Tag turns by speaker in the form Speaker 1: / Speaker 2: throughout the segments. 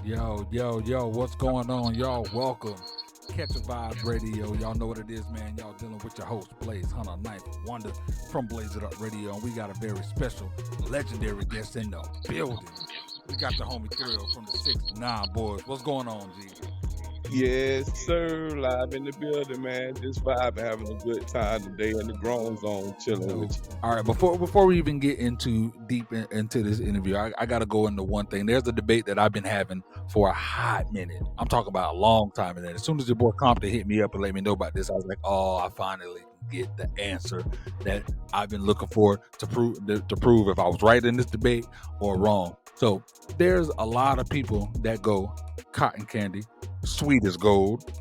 Speaker 1: Yo, what's going on, y'all? Welcome. CatchAhVibeRadio. Y'all know what it is, man. Y'all dealing with your host, Blaze Hunter, Ninth Wonder from Blaze It Up Radio. And we got a very special, legendary guest in the building. We got the homie Thrill from the 6ix9ine Boys. What's going on, G?
Speaker 2: Yes, sir. Live in the building, man. Just vibing, having a good time today in the grown zone, chilling with you.
Speaker 1: All right, before we even get into into this interview, I got to go into one thing. There's a debate that I've been having for a hot minute. I'm talking about a long time. And then as soon as your boy Compton hit me up and let me know about this, I was like, oh, I finally get the answer that I've been looking for to prove if I was right in this debate or wrong. So there's a lot of people that go cotton candy, sweet as gold.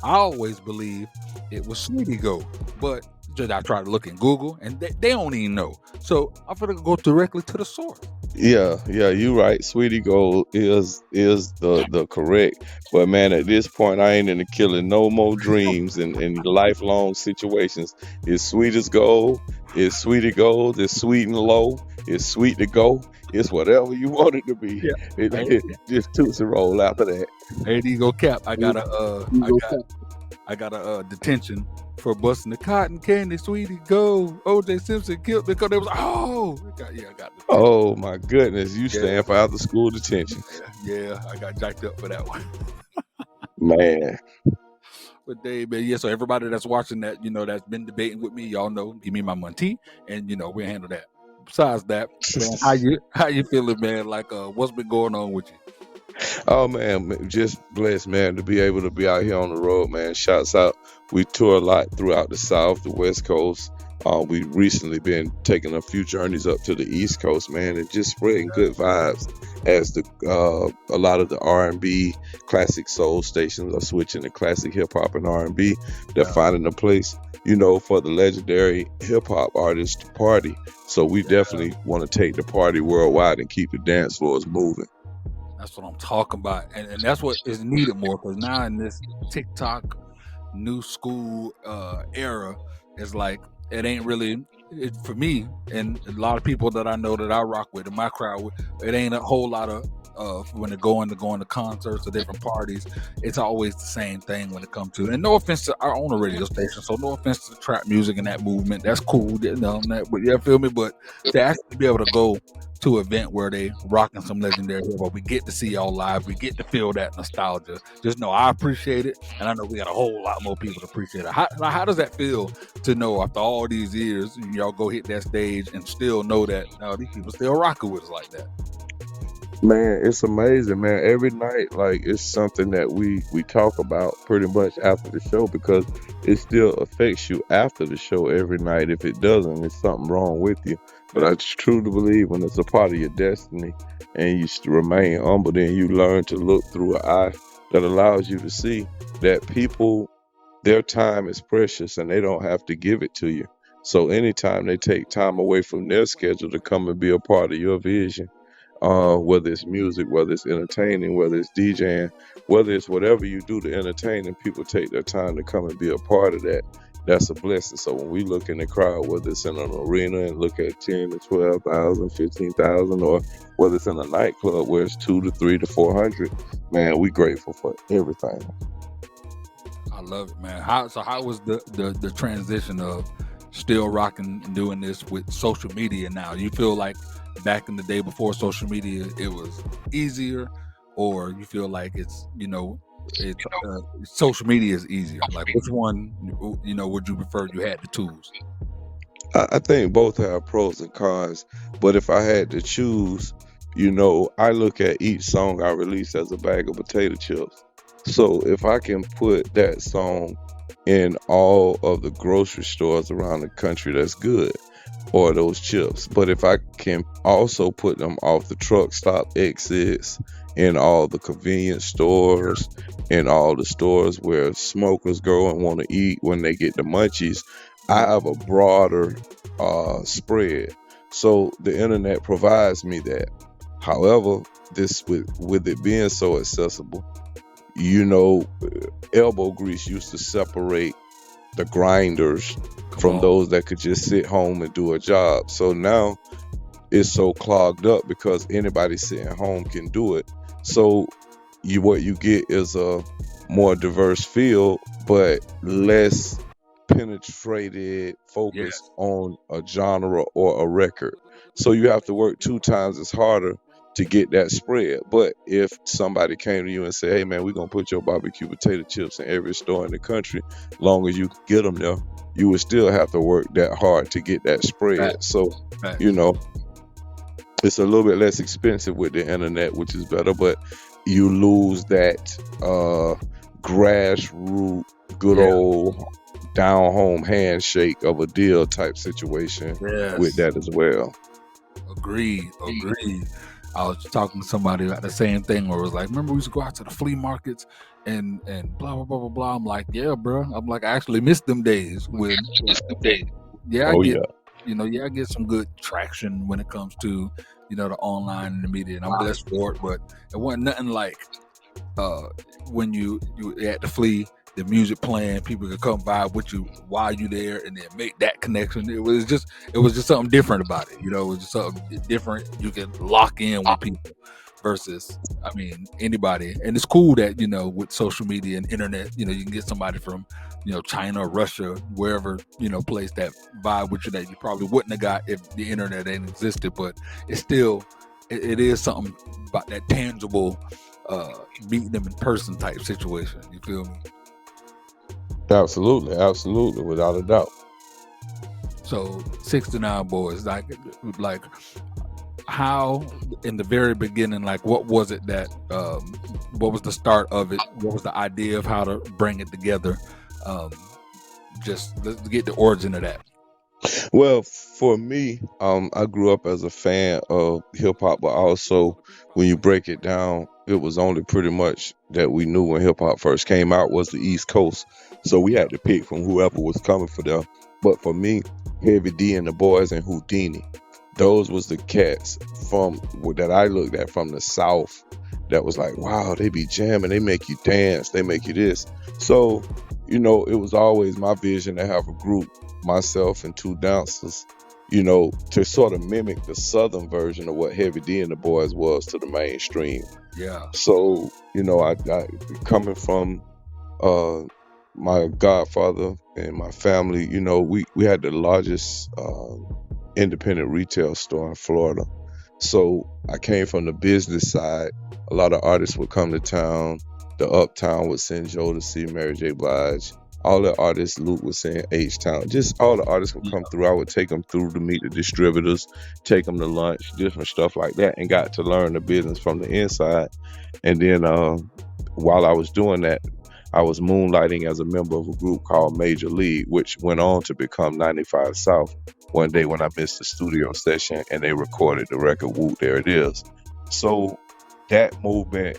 Speaker 1: I always believe it was Sweetie Gold, but I tried to look in Google and they don't even know. So I'm gonna go directly to the source.
Speaker 2: Yeah, you right. Sweetie Gold is the correct. But man, at this point, I ain't into killing no more dreams and lifelong situations. It's sweet as gold. It's Sweetie Gold. It's sweet and low. It's sweet to go. It's whatever you want it to be. Yeah. It just Tootsie Roll after that.
Speaker 1: There you go, Cap. I got a detention for busting the cotton candy, Sweetie Gold. O.J. Simpson killed because there was I got the
Speaker 2: oh my goodness, you stand for after school detention.
Speaker 1: Yeah, I got jacked up for that one.
Speaker 2: Man.
Speaker 1: But Dave, man, so everybody that's watching that, that's been debating with me, y'all know, give me my money, and we'll handle that. Besides that, man, how you feeling, man? Like, what's been going on with you?
Speaker 2: Oh man, just blessed, man, to be able to be out here on the road, man. Shouts out. We tour a lot throughout the South, the West Coast. We recently been taking a few journeys up to the East Coast, man, and just spreading good vibes as a lot of the R&B classic soul stations are switching to classic hip hop and R&B. They're finding a place, for the legendary hip hop artists to party. So we definitely want to take the party worldwide and keep the dance floors moving.
Speaker 1: That's what I'm talking about. And that's what is needed more, because now in this TikTok new school era, it's like it ain't really for me and a lot of people that I know that I rock with in my crowd with, it ain't a whole lot of when they're going to concerts or different parties. It's always the same thing when it comes to, and no offense to our own radio station, so no offense to the trap music and that movement, that's cool, but yeah, feel me, but to actually be able to go to an event where they rocking some legendary hip hop, we get to see y'all live, we get to feel that nostalgia. Just know I appreciate it, and I know we got a whole lot more people to appreciate it. How does that feel to know after all these years y'all go hit that stage and still know that these people still rocking with us like that?
Speaker 2: Man, it's amazing, man. Every night, like, it's something that we talk about pretty much after the show, because it still affects you after the show every night. If it doesn't, it's something wrong with you. But I truly believe when it's a part of your destiny and you remain humble, then you learn to look through an eye that allows you to see that people, their time is precious and they don't have to give it to you. So anytime they take time away from their schedule to come and be a part of your vision, whether it's music, whether it's entertaining, whether it's DJing, whether it's whatever you do to entertain, and people take their time to come and be a part of that, that's a blessing. So when we look in the crowd, whether it's in an arena and look at 10 to 12,000, 15,000, or whether it's in a nightclub where it's 2 to 3 to 400, man, we grateful for everything.
Speaker 1: I love it, man. How was the transition of still rocking and doing this with social media now? You feel like back in the day before social media it was easier, or you feel like it's social media is easier? Like, which one would you prefer? You had the tools.
Speaker 2: I think both have pros and cons, but if I had to choose, I look at each song I release as a bag of potato chips. So if I can put that song in all of the grocery stores around the country, that's good, or those chips. But if I can also put them off the truck stop exits, in all the convenience stores, in all the stores where smokers go and want to eat when they get the munchies, I have a broader spread. So the internet provides me that. However, this with it being so accessible, elbow grease used to separate the grinders from those that could just sit home and do a job. So now it's so clogged up because anybody sitting home can do it. So what you get is a more diverse field, but less penetrated focus
Speaker 1: Yes.
Speaker 2: on a genre or a record. So you have to work 2 times as harder to get that spread. But if somebody came to you and said, "Hey man, we're gonna put your barbecue potato chips in every store in the country, long as you get them there," you would still have to work that hard to get that spread.
Speaker 1: Facts.
Speaker 2: So, you
Speaker 1: Facts.
Speaker 2: know, it's a little bit less expensive with the internet, which is better, but you lose that grassroots, good
Speaker 1: Yeah.
Speaker 2: old down home handshake of a deal type situation with
Speaker 1: Yes.
Speaker 2: that as well.
Speaker 1: Agreed. I was talking to somebody about the same thing where it was like, remember we used to go out to the flea markets and blah blah blah blah blah. I'm like, yeah, bro. I'm like, I actually miss them days when I
Speaker 2: Oh
Speaker 1: get
Speaker 2: yeah.
Speaker 1: I get some good traction when it comes to, the online and the media, and I'm blessed for it, but it wasn't nothing like when you at the flea, the music playing, people could come vibe with you while you there and then make that connection. It was just something different about it. It was just something different. You can lock in with people versus, I mean, anybody. And it's cool that, with social media and internet, you can get somebody from, China or Russia, wherever, place that vibe with you that you probably wouldn't have got if the internet ain't existed. But it's still, it is something about that tangible meeting them in person type situation. You feel me?
Speaker 2: Absolutely, without a doubt.
Speaker 1: So 69 Boys, like how in the very beginning, like what was it that what was the start of it? What was the idea of how to bring it together? Just let's get the origin of that.
Speaker 2: Well, for me, I grew up as a fan of hip hop, but also when you break it down, it was only pretty much that we knew when hip hop first came out was the East Coast. So we had to pick from whoever was coming for them. But for me, Heavy D and the Boys and Houdini, those was the cats from that I looked at from the South. That was like, wow, they be jamming, they make you dance, they make you this. So, it was always my vision to have a group, myself and 2 dancers, to sort of mimic the Southern version of what Heavy D and the Boys was to the mainstream.
Speaker 1: Yeah.
Speaker 2: So, I coming from my godfather and my family, we had the largest independent retail store in Florida. So I came from the business side. A lot of artists would come to town. The Uptown would send Joe to see Mary J. Blige. All the artists, Luke would send H-Town. Just all the artists would come through. I would take them through to meet the distributors, take them to lunch, different stuff like that, and got to learn the business from the inside. And then while I was doing that, I was moonlighting as a member of a group called Major League, which went on to become 95 South. One day when I missed the studio session and they recorded the record, Woo, There It Is. So that movement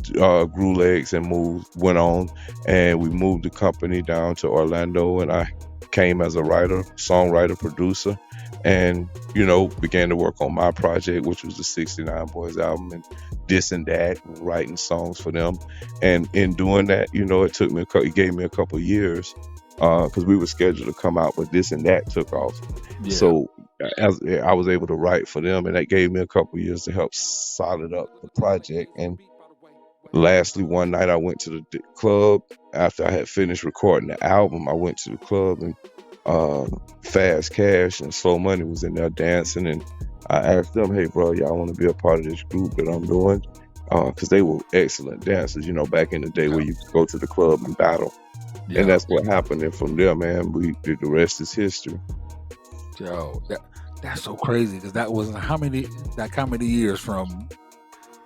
Speaker 2: grew legs and went on, and we moved the company down to Orlando, and I came as a writer, songwriter, producer, and began to work on my project, which was the 69 Boys album, and this and that, and writing songs for them. And in doing that, it gave me a couple of years because we were scheduled to come out, but this and that took off.
Speaker 1: Yeah.
Speaker 2: So as I was able to write for them, and that gave me a couple of years to help solid up the project. And lastly, one night I went to the club after I had finished recording the album. I went to the club, and Fast Cash and Slow Money was in there dancing, and I asked them, "Hey, bro, y'all want to be a part of this group that I'm doing?" Because they were excellent dancers, back in the day where you could go to the club and battle.
Speaker 1: Yeah.
Speaker 2: And that's what happened. And from there, man, the rest is history.
Speaker 1: Yo, that's so crazy because that was how many years from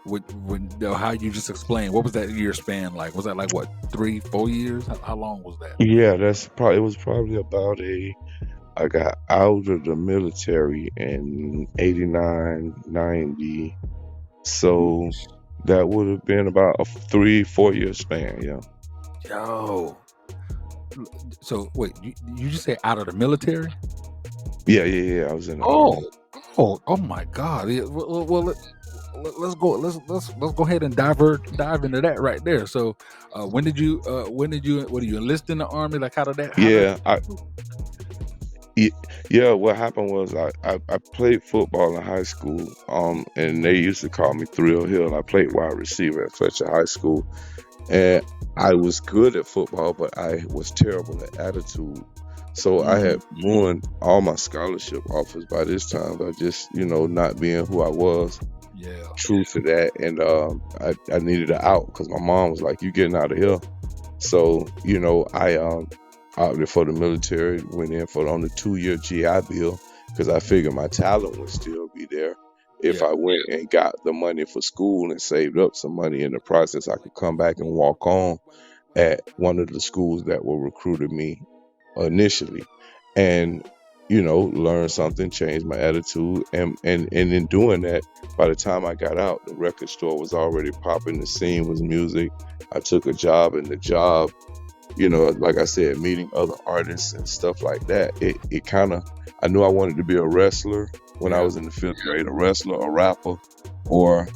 Speaker 1: when how you just explained? What was that year span like? Was that like what 3-4 years? How long was that?
Speaker 2: Yeah, it was probably about I got out of the military in 89, 90. So that would have been about a 3-4 year span. Yeah.
Speaker 1: Yo. So wait, you just say out of the military?
Speaker 2: Yeah. I was in the army.
Speaker 1: Oh my God. Yeah, well, let's go ahead and dive into that right there. So when did you what do you enlist in the army? Like how did that
Speaker 2: Yeah, Yeah, what happened was I played football in high school, and they used to call me Thrill Hill. I played wide receiver at Fletcher High School, and I was good at football, but I was terrible at attitude. So I had ruined all my scholarship offers by this time by just, not being who I was,
Speaker 1: Yeah.
Speaker 2: true to that. And I needed an out because my mom was like, "You getting out of here?" So, I opted for the military, went in for on the 2-year GI Bill because I figured my talent would still be there. If
Speaker 1: Yeah.
Speaker 2: I went and got the money for school and saved up some money in the process, I could come back and walk on at one of the schools that were recruiting me initially, and learn something, change my attitude, and in doing that, by the time I got out, the record store was already popping, the scene was music. I took a job, and the job, like I said, meeting other artists and stuff like that, it kind of, I knew I wanted to be a wrestler when I
Speaker 1: Yeah.
Speaker 2: was in the 5th grade, a wrestler, a rapper, or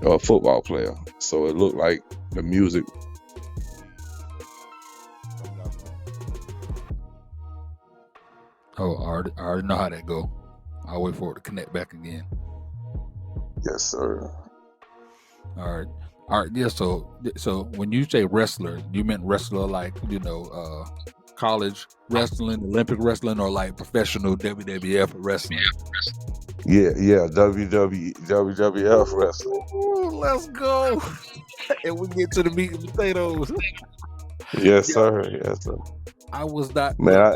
Speaker 2: a football player. So it looked like the music.
Speaker 1: Oh, I already know how that go. I'll wait for it to connect back again.
Speaker 2: Yes, sir.
Speaker 1: All right. Yeah. So when you say wrestler, you meant wrestler like college wrestling, Olympic wrestling, or like professional WWF wrestling?
Speaker 2: Yeah, WWF wrestling.
Speaker 1: Ooh, let's go. And we get to the meat and potatoes.
Speaker 2: Yes,
Speaker 1: Yeah,
Speaker 2: sir. Yes, sir.
Speaker 1: I was not.
Speaker 2: Man,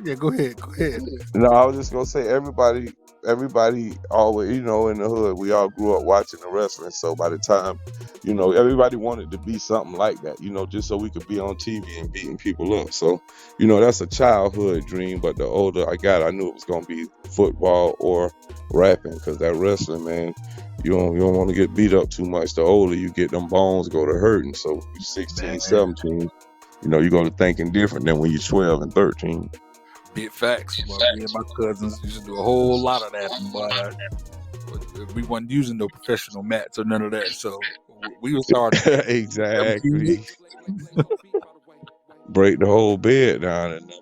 Speaker 1: Yeah, go ahead.
Speaker 2: no, I was just gonna say everybody always, in the hood, we all grew up watching the wrestling. So by the time, everybody wanted to be something like that, just so we could be on TV and beating people up. So, that's a childhood dream. But the older I got, I knew it was gonna be football or rapping, because that wrestling, man, you don't want to get beat up too much. The older you get, them bones go to hurting. So you 16,
Speaker 1: Man,
Speaker 2: 17, you go to thinking different than when you're 12 and 13.
Speaker 1: big facts. Well, me and my cousins used to do a whole lot of that, but we wasn't using no professional mats or none of that. So we would start
Speaker 2: Exactly. Break the whole bed down. And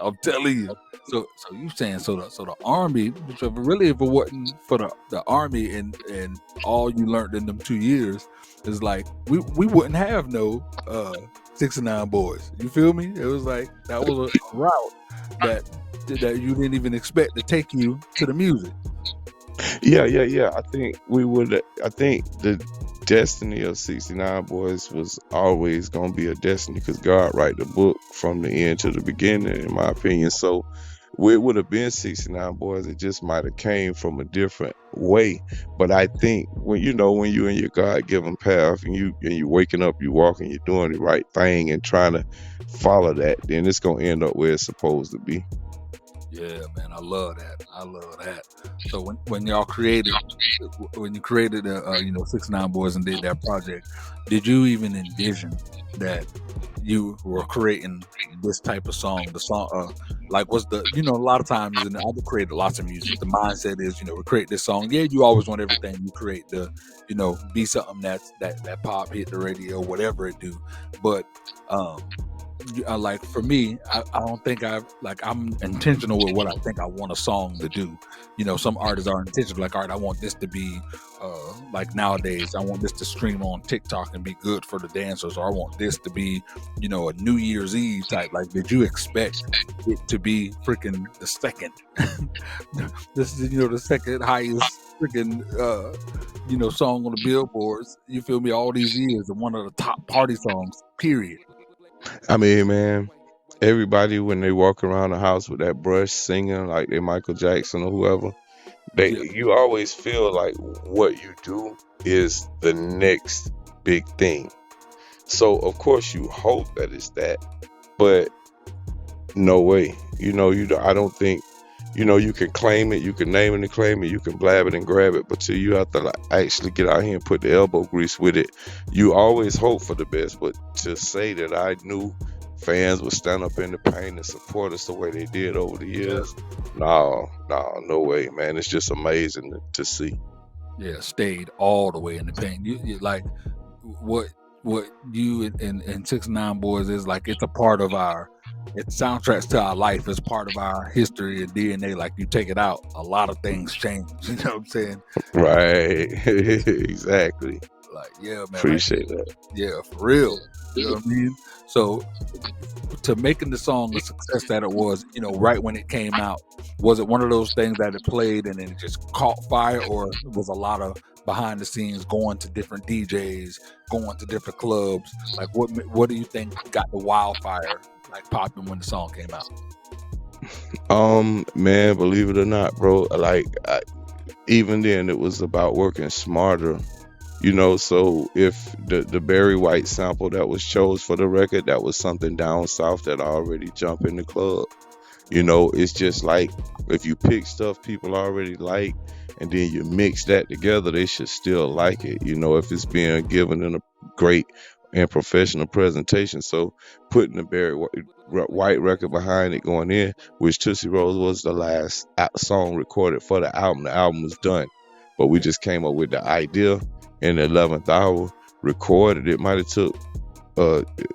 Speaker 1: I'm telling you. So you saying so the army? So really, if it wasn't for the army and all you learned in them 2 years, is like we wouldn't have no 69 boys. You feel me? It was like that was a route that you didn't even expect to take you to the music.
Speaker 2: yeah. I think the destiny of 69 Boys was always gonna be a destiny, because God write the book from the end to the beginning, in my opinion. So it would have been 69 Boys. It just might have came from a different way. But I think when you're in your God-given path, and you waking up, you walking, you're doing the right thing and trying to follow that, then it's gonna end up where it's supposed to be.
Speaker 1: Yeah, man, I love that. So when y'all created, when you created 69 Boys and did that project, did you even envision that you were creating this type of song? The song, like, was the a lot of times, and I've created lots of music. The mindset is, we create this song. Yeah, you always want everything you create to, be something that pop, hit the radio, whatever it do. But like for me, I don't think I'm intentional with what I think I want a song to do. Some artists are intentional, like, all right, I want this to be like nowadays, I want this to stream on TikTok and be good for the dancers, or I want this to be, a New Year's Eve type. Like, did you expect it to be freaking the second? This is the second highest freaking song on the billboards. You feel me? All these years, and one of the top party songs. Period.
Speaker 2: I mean, man, everybody, when they walk around the house with that brush singing like they Michael Jackson or whoever,
Speaker 1: Yeah.
Speaker 2: you always feel like what you do is the next big thing. So of course you hope that it's that, but no way. I don't think, you can claim it, you can name it and claim it, you can blab it and grab it, but till you have to actually get out here and put the elbow grease with it, you always hope for the best. But to say that I knew fans would stand up in the pain and support us the way they did over the years, no way, man. It's just amazing to see.
Speaker 1: Yeah, stayed all the way in the paint. You like what you and 69 Boys is like. It's a part of our It's soundtracks to our life. It's part of our history and DNA. Like you take it out, a lot of things change. You know what I'm saying?
Speaker 2: Right. Exactly.
Speaker 1: Like, yeah, man. Like,
Speaker 2: Appreciate that.
Speaker 1: yeah, for real. You know what I mean? So, to making the song the success that it was, you know, right when it came out, was it one of those things that it played and then it just caught fire, or was a lot of behind the scenes going to different DJs, going to different clubs? Like, what do you think got the wildfire like popping when the song came out?
Speaker 2: Man, believe it or not, bro, like even then it was about working smarter. You know, so if the Barry White sample that was chose for the record, that was something down south that already jumped in the club. You know, it's just like if you pick stuff people already like and then you mix that together, they should still like it. You know, if it's being given in a great and professional presentation. So putting the Barry White record behind it going in, which Tootsie Rose was the last song recorded for the album. The album was done, but we just came up with the idea in the 11th hour, recorded it. Might have took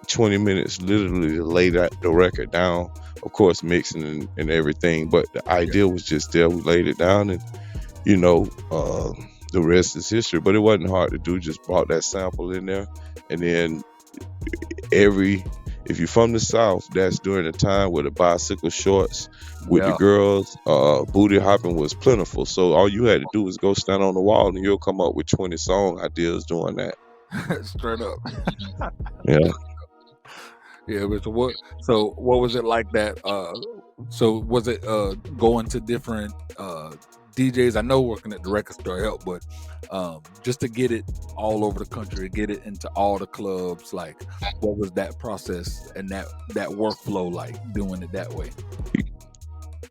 Speaker 2: 20 minutes literally to lay the record down, of course mixing and everything, but the idea was just there. We laid it down, and you know, the rest is history. But it wasn't hard to do, just brought that sample in there. And then if you're from the South, that's during the time where the bicycle shorts with the girls, booty hopping was plentiful. So all you had to do was go stand on the wall and you'll come up with 20 song ideas doing that.
Speaker 1: Straight up.
Speaker 2: Yeah.
Speaker 1: Yeah, but so what was it like that? So was it going to different DJs? I know working at the record store helped, but just to get it all over the country, get it into all the clubs, like what was that process and that workflow like doing it that way?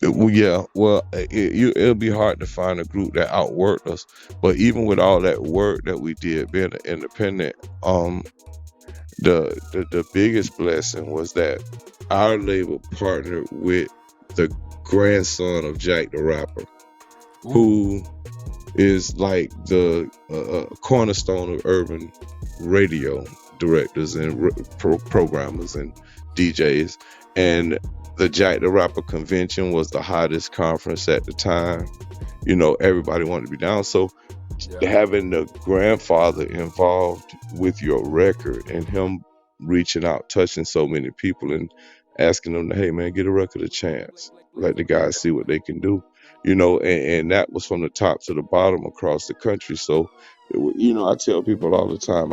Speaker 2: Yeah, well, it'll be hard to find a group that outworked us, but even with all that work that we did being an independent, the biggest blessing was that our label partnered with the grandson of Jack the Rapper. Ooh. Who is like the cornerstone of urban radio directors and programmers and DJs. And the Jack the Rapper convention was the hottest conference at the time. You know, everybody wanted to be down. So having the grandfather involved with your record and him reaching out, touching so many people and asking them, hey man, get a record a chance. Let the guys see what they can do. You know, and that was from the top to the bottom across the country. So, you know, I tell people all the time,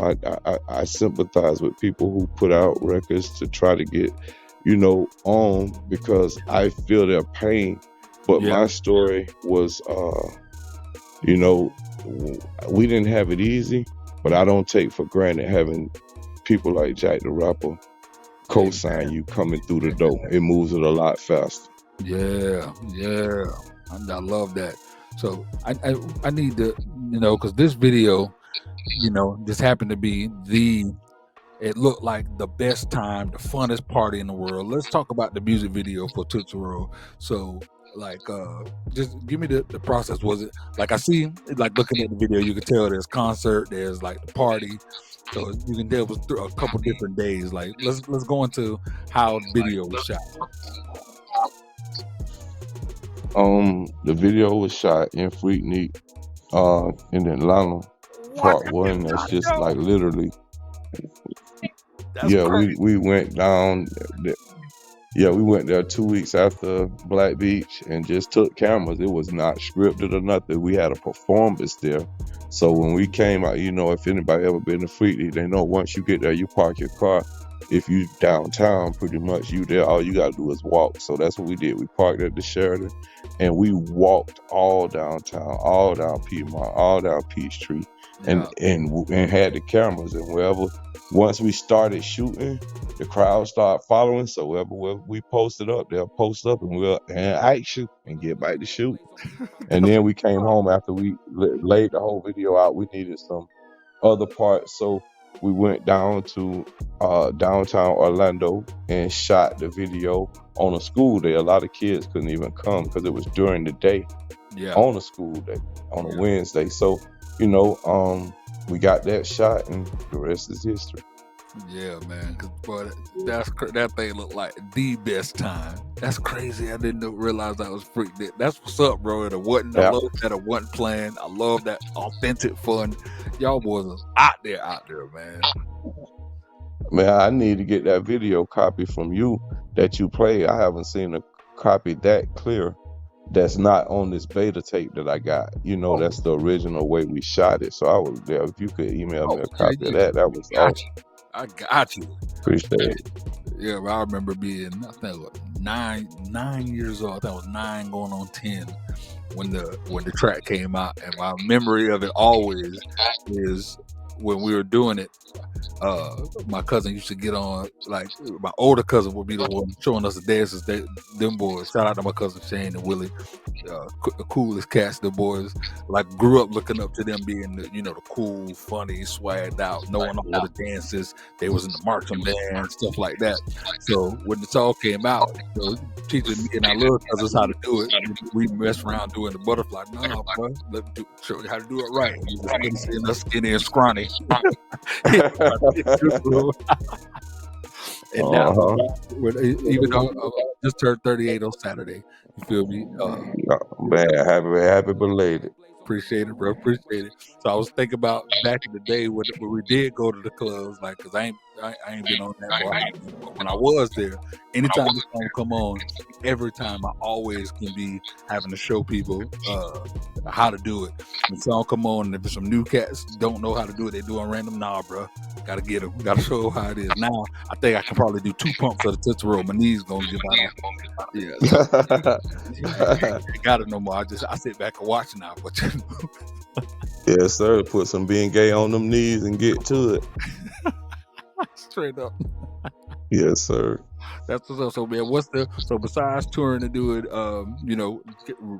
Speaker 2: I sympathize with people who put out records to try to get, you know, on, because I feel their pain. But my story was, you know, we didn't have it easy, but I don't take for granted having people like Jack the Rapper co-sign you coming through the door. It moves it a lot faster.
Speaker 1: Yeah. I love that. So I need to, you know, because this video, you know, this happened to be it looked like the best time, the funnest party in the world. Let's talk about the music video for Tootsie Roll. So, like, just give me the process. Was it like I see, like looking at the video, you can tell there's concert, there's like the party. So you can tell it was through a couple different days. Like, let's go into how the video was shot.
Speaker 2: The video was shot in Freaknik, in Atlanta, part one. That's just like literally. We went down. We went there 2 weeks after Black Beach and just took cameras. It was not scripted or nothing. We had a performance there. So when we came out, you know, if anybody ever been to Freaknik, they know once you get there, you park your car. If you downtown, pretty much you there, all you gotta do is walk. So that's what we did. We parked at the Sheridan and we walked all downtown, all down Piedmont, all down Peachtree, and had the cameras. And wherever, once we started shooting, the crowd started following. So wherever we posted up, they'll post up and we'll action and get back to shoot. And then we came home after we laid the whole video out. We needed some other parts, so we went down to downtown Orlando and shot the video on a school day. A lot of kids couldn't even come because it was during the day, on a school day, on a Wednesday. So, you know, we got that shot and the rest is history.
Speaker 1: Yeah, man. Cause boy, that thing looked like the best time. That's crazy. I didn't realize I was freaked. That's what's up, bro. It wasn't. I
Speaker 2: Yeah,
Speaker 1: love that it wasn't planned. I love that authentic fun. Y'all boys are out there, man.
Speaker 2: man, I need to get that video copy from you that you play. I haven't seen a copy that clear that's not on this beta tape that I got. You know,
Speaker 1: Oh,
Speaker 2: that's the original way we shot it. So I was there. If you could email me
Speaker 1: oh,
Speaker 2: a
Speaker 1: yeah,
Speaker 2: copy of
Speaker 1: yeah.
Speaker 2: that was
Speaker 1: Got
Speaker 2: awesome.
Speaker 1: you. I got you.
Speaker 2: Appreciate it.
Speaker 1: Yeah, I remember being, I think, what, 9 years old. I think I was 9 going on 10 when the track came out, and my memory of it always is when we were doing it. My cousin used to get on, like my older cousin would be the one showing us the dances. Them boys, shout out to my cousin Shane and Willie, the coolest cats. The boys like grew up looking up to them being the cool, funny, swagged out, knowing all the dances. They was in the marching band, stuff like that. So when the song came out, teaching me and our little cousins how to do it, we messed around doing the butterfly. No, boy, let me show you how to do it right. You just couldn't see us skinny and scrawny. And now, even though I just turned 38 on Saturday, you feel me?
Speaker 2: Man, happy belated.
Speaker 1: Appreciate it, bro. Appreciate it. So I was thinking about back in the day when we did go to the clubs, like, cause I ain't been on that for a hot minute. But when I was there, anytime the song would come on, every time I always can be having to show people how to do it. When the song come on, and if there's some new cats don't know how to do it, they doing random. Nah, bro, gotta get them. Gotta show them how it is. Now I think I can probably do 2 pumps of the Tootsie Roll. My knees gonna give out. Yeah, so ain't got it no more. I sit back and watch now. But
Speaker 2: Yes, sir. Put some being gay on them knees and get to it.
Speaker 1: straight up.
Speaker 2: Yes, sir.
Speaker 1: That's what's up. So man, so besides touring and doing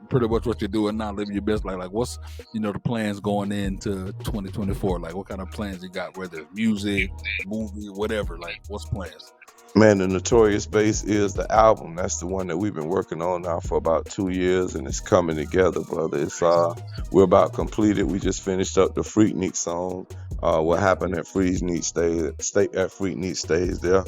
Speaker 1: pretty much what you're doing now, living your best life, like what's the plans going into 2024? Like what kind of plans you got, whether it's music, movie, whatever, like what's plans?
Speaker 2: Man, the Notorious Bass is the album. That's the one that we've been working on now for about 2 years, and it's coming together, brother. It's we're about completed. We just finished up the Freaknik song. What happened at Freaknik stays there.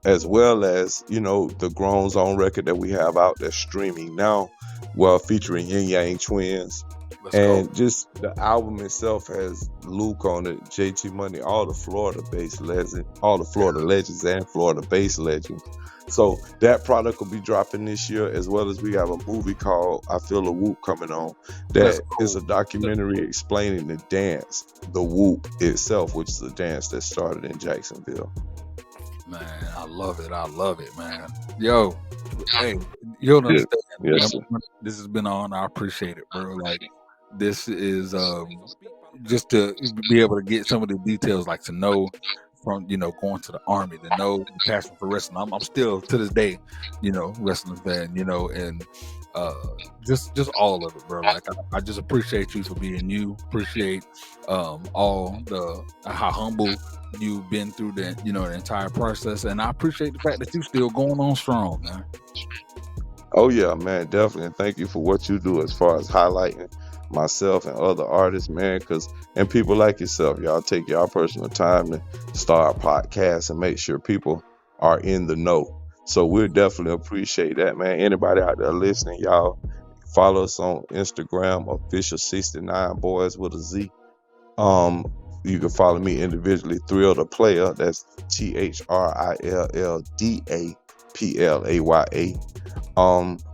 Speaker 2: As well as the Grown Zone record that we have out there streaming now, well, featuring Yin Yang Twins.
Speaker 1: Let's
Speaker 2: And
Speaker 1: go.
Speaker 2: just the album itself has Luke on it, JT Money, all the Florida legends and Florida bass legends. So that product will be dropping this year, as well as we have a movie called I Feel a Whoop coming on. That is a documentary explaining the dance, the whoop itself, which is a dance that started in Jacksonville.
Speaker 1: Man, I love it, man. Yo, hey, you don't understand.
Speaker 2: Yes, sir.
Speaker 1: This has been on. I appreciate it, bro. Like this is just to be able to get some of the details, like to know from going to the Army, to know the passion for wrestling. I'm still to this day, wrestling fan, and just all of it, bro. Like I just appreciate you for being you. Appreciate all the how humble you've been through the entire process, and I appreciate the fact that you still going on strong, man.
Speaker 2: Oh yeah, man, definitely. And thank you for what you do as far as highlighting myself and other artists, man, and people like yourself. Y'all take y'all personal time to start podcasts and make sure people are in the know. So we definitely appreciate that, man. Anybody out there listening, y'all follow us on Instagram, official69 boys with a Z. You can follow me individually, Thrill the Playa. That's ThriLLDAPLAYA.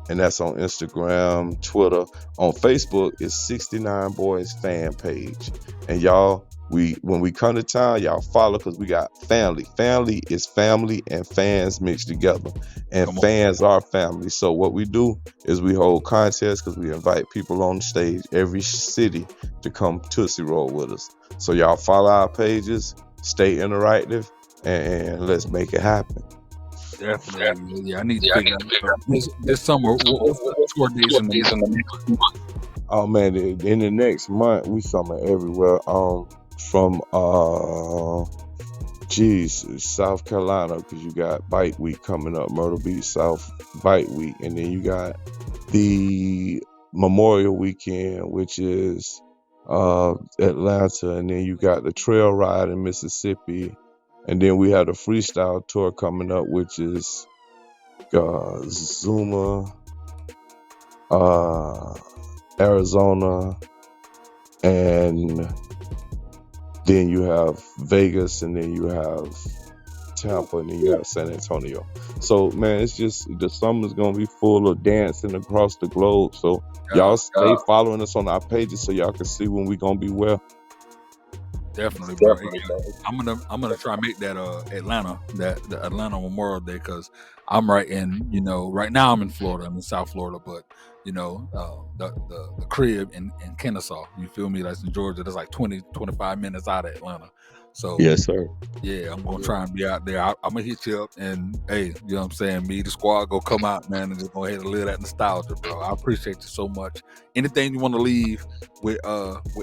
Speaker 2: And that's on Instagram, Twitter. On Facebook, it's 69 Boys fan page. And y'all, when we come to town, y'all follow, because we got family. Family is family and fans mixed together. And fans are family. So what we do is we hold contests, because we invite people on the stage, every city, to come Tootsie Roll with us. So y'all follow our pages, stay interactive, and let's make it happen.
Speaker 1: Definitely. Yeah, I need to figure out this summer. What's the tour days in the month?
Speaker 2: Oh man, in the next month we summer everywhere. From South Carolina, because you got Bike Week coming up, Myrtle Beach South Bike Week, and then you got the Memorial Weekend, which is Atlanta, and then you got the Trail Ride in Mississippi, And then we have the freestyle tour coming up, which is Zuma, Arizona, and then you have Vegas, and then you have Tampa, and then you have San Antonio. So, man, it's just the summer's gonna be full of dancing across the globe. So y'all stay following us on our pages so y'all can see when we gonna be well.
Speaker 1: Definitely, bro. I'm gonna try and make that Atlanta, the Atlanta Memorial Day, because I'm right in, right now I'm in Florida, I'm in South Florida, but the crib in Kennesaw, you feel me? That's in Georgia. That's like 20-25 minutes out of Atlanta. So
Speaker 2: yes, sir.
Speaker 1: Yeah, I'm gonna try and be out there. I'm gonna hit you up, and hey, you know what I'm saying? Me, the squad, go come out, man, and just go ahead and live that nostalgia, bro. I appreciate you so much. Anything you want to leave with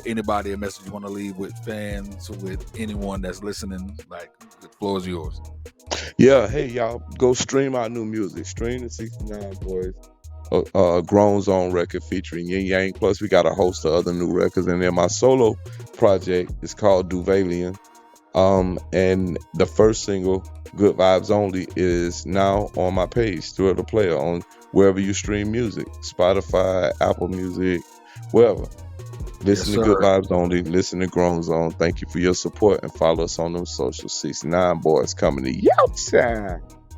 Speaker 1: anybody, a message you want to leave with fans, with anyone that's listening, like the floor is yours.
Speaker 2: Yeah, hey y'all, go stream our new music. Stream the 69 Boys. Grown Zone record featuring Yin Yang. Plus, we got a host of other new records, and then my solo project is called WILDN. And the first single, Good Vibes Only, is now on my page, Through the Playa, on wherever you stream music, Spotify, Apple Music, wherever. Listen to Good Vibes Only, listen to Grown Zone. Thank you for your support, and follow us on them social. 69 Boys coming to y'all.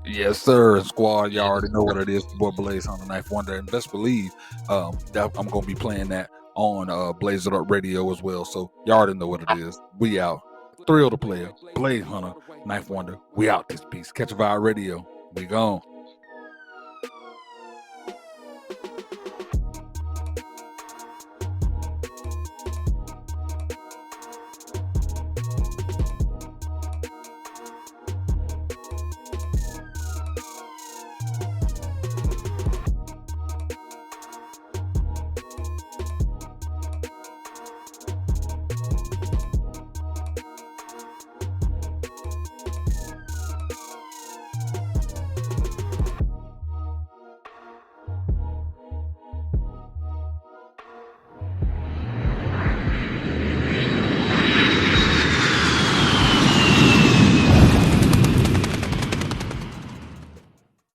Speaker 1: Yes, sir. Squad, y'all already know what it is. Boy Blaze on the Knife Wonder, and best believe that I'm gonna be playing that on Blaze It Up Radio as well. So y'all already know what it is. We out. Thrill the Player, Blaze Hunter, Knife Wonder. We out this piece. Catch a Vibe Radio. We gone.